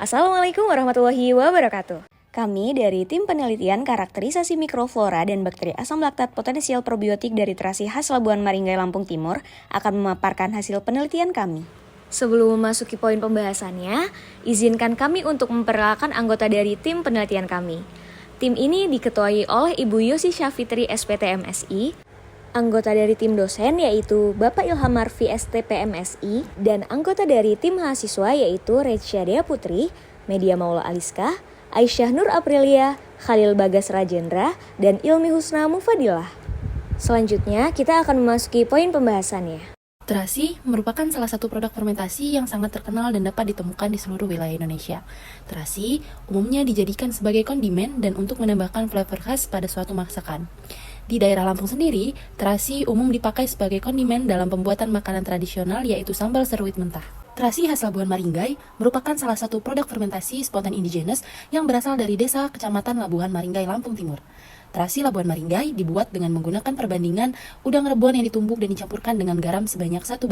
Assalamualaikum warahmatullahi wabarakatuh. Kami dari tim penelitian karakterisasi mikroflora dan bakteri asam laktat potensial probiotik dari terasi khas Labuan Maringgai, Lampung Timur akan memaparkan hasil penelitian kami. Sebelum memasuki poin pembahasannya, izinkan kami untuk memperkenalkan anggota dari tim penelitian kami. Tim ini diketuai oleh Ibu Yosi Syafitri SPT MSI, anggota dari tim dosen yaitu Bapak Ilham Marfi STP MSI, dan anggota dari tim mahasiswa yaitu Recia Dea Putri, Media Maula Aliska, Aisyah Nur Aprilia, Khalil Bagas Rajendra, dan Ilmi Husna Mufadilah. Selanjutnya kita akan memasuki poin pembahasannya. Terasi merupakan salah satu produk fermentasi yang sangat terkenal dan dapat ditemukan di seluruh wilayah Indonesia. Terasi umumnya dijadikan sebagai kondimen dan untuk menambahkan flavor khas pada suatu masakan. Di daerah Lampung sendiri, terasi umum dipakai sebagai kondimen dalam pembuatan makanan tradisional yaitu sambal seruit mentah. Terasi khas Labuan Maringgai merupakan salah satu produk fermentasi spontan indigenous yang berasal dari desa Kecamatan Labuan Maringgai, Lampung Timur. Terasi Labuan Maringgai dibuat dengan menggunakan perbandingan udang rebon yang ditumbuk dan dicampurkan dengan garam sebanyak 1:10.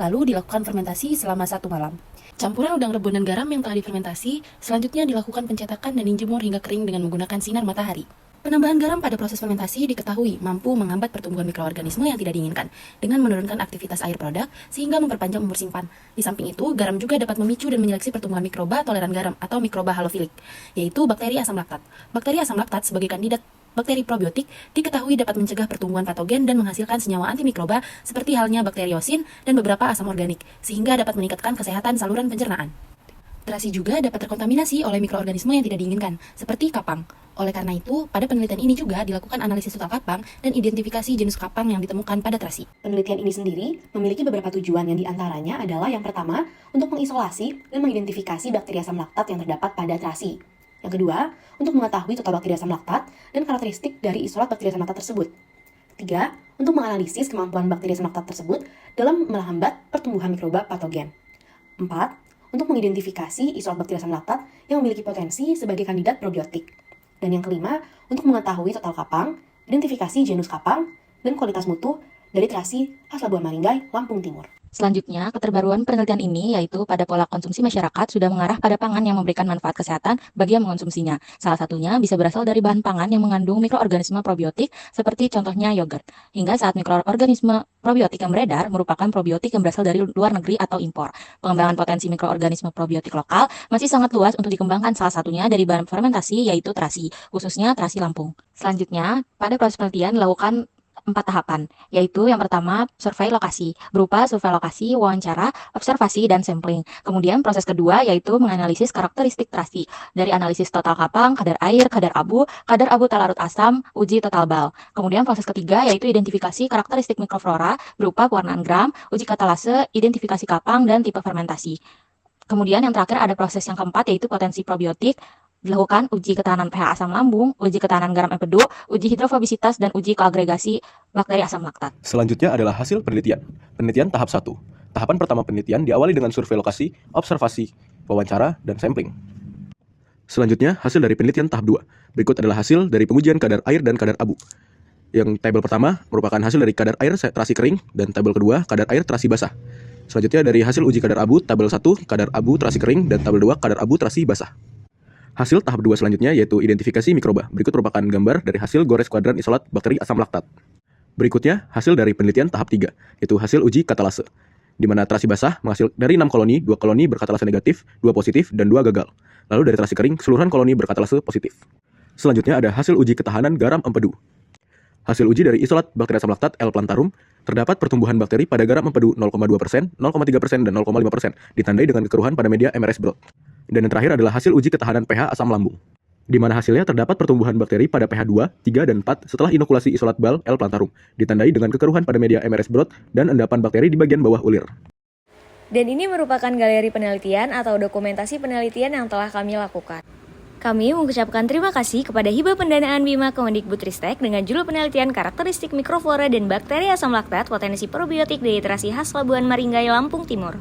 Lalu dilakukan fermentasi selama 1 malam. Campuran udang rebon dan garam yang telah difermentasi selanjutnya dilakukan pencetakan dan dijemur hingga kering dengan menggunakan sinar matahari. Penambahan garam pada proses fermentasi diketahui mampu menghambat pertumbuhan mikroorganisme yang tidak diinginkan dengan menurunkan aktivitas air produk sehingga memperpanjang umur simpan. Di samping itu, garam juga dapat memicu dan menyeleksi pertumbuhan mikroba toleran garam atau mikroba halofilik, yaitu bakteri asam laktat. Bakteri asam laktat sebagai kandidat bakteri probiotik diketahui dapat mencegah pertumbuhan patogen dan menghasilkan senyawa antimikroba seperti halnya bakteriosin dan beberapa asam organik, sehingga dapat meningkatkan kesehatan saluran pencernaan. Terasi juga dapat terkontaminasi oleh mikroorganisme yang tidak diinginkan, seperti kapang. Oleh karena itu, pada penelitian ini juga dilakukan analisis total kapang dan identifikasi jenis kapang yang ditemukan pada terasi. Penelitian ini sendiri memiliki beberapa tujuan yang diantaranya adalah yang pertama, untuk mengisolasi dan mengidentifikasi bakteri asam laktat yang terdapat pada terasi. Yang kedua, untuk mengetahui total bakteri asam laktat dan karakteristik dari isolat bakteri asam laktat tersebut. 3. Untuk menganalisis kemampuan bakteri asam laktat tersebut dalam menghambat pertumbuhan mikroba patogen. 4. Untuk mengidentifikasi isolat bakteri asam laktat yang memiliki potensi sebagai kandidat probiotik. Dan yang kelima, untuk mengetahui total kapang, identifikasi genus kapang, dan kualitas mutu dari terasi khas Labuan Maringgai, Lampung Timur. Selanjutnya, keterbaruan penelitian ini yaitu pada pola konsumsi masyarakat sudah mengarah pada pangan yang memberikan manfaat kesehatan bagi yang mengonsumsinya. Salah satunya bisa berasal dari bahan pangan yang mengandung mikroorganisme probiotik seperti contohnya yogurt. Hingga saat mikroorganisme probiotik yang beredar merupakan probiotik yang berasal dari luar negeri atau impor. Pengembangan potensi mikroorganisme probiotik lokal masih sangat luas untuk dikembangkan, salah satunya dari bahan fermentasi yaitu terasi, khususnya terasi Lampung. Selanjutnya, pada proses penelitian dilakukan 4 tahapan, yaitu yang pertama survei lokasi, berupa survei lokasi, wawancara, observasi, dan sampling. Kemudian proses kedua yaitu menganalisis karakteristik terasi, dari analisis total kapang, kadar air, kadar abu tak larut asam, uji total bal. Kemudian proses ketiga yaitu identifikasi karakteristik mikroflora, berupa pewarnaan gram, uji katalase, identifikasi kapang, dan tipe fermentasi. Kemudian yang terakhir ada proses yang keempat yaitu potensi probiotik, dilakukan uji ketahanan pH asam lambung, uji ketahanan garam empedu, uji hidrofobisitas, dan uji koagregasi bakteri asam laktat. Selanjutnya adalah hasil penelitian. Penelitian tahap 1. Tahapan pertama penelitian diawali dengan survei lokasi, observasi, wawancara, dan sampling. Selanjutnya, hasil dari penelitian tahap 2. Berikut adalah hasil dari pengujian kadar air dan kadar abu. Yang tabel pertama merupakan hasil dari kadar air terasi kering, dan tabel kedua kadar air terasi basah. Selanjutnya dari hasil uji kadar abu, tabel 1 kadar abu terasi kering, dan tabel 2 kadar abu terasi basah. Hasil tahap 2 selanjutnya yaitu identifikasi mikroba. Berikut merupakan gambar dari hasil gores kuadran isolat bakteri asam laktat. Berikutnya, hasil dari penelitian tahap 3, yaitu hasil uji katalase, di mana terasi basah menghasil dari 6 koloni, 2 koloni berkatalase negatif, 2 positif, dan 2 gagal. Lalu dari terasi kering, keseluruhan koloni berkatalase positif. Selanjutnya ada hasil uji ketahanan garam empedu. Hasil uji dari isolat bakteri asam laktat L. plantarum, terdapat pertumbuhan bakteri pada garam empedu 0,2%, 0,3%, dan 0,5%, ditandai dengan kekeruhan pada media MRS Broad. Dan yang terakhir adalah hasil uji ketahanan pH asam lambung, di mana hasilnya terdapat pertumbuhan bakteri pada pH 2, 3, dan 4 setelah inokulasi isolat bal L. plantarum, ditandai dengan kekeruhan pada media MRS Broad dan endapan bakteri di bagian bawah ulir. Dan ini merupakan galeri penelitian atau dokumentasi penelitian yang telah kami lakukan. Kami mengucapkan terima kasih kepada Hibah Pendanaan Bima Kemendikbudristek dengan judul penelitian karakteristik mikroflora dan bakteri asam laktat potensi probiotik dari terasi khas Labuan Maringgai, Lampung Timur.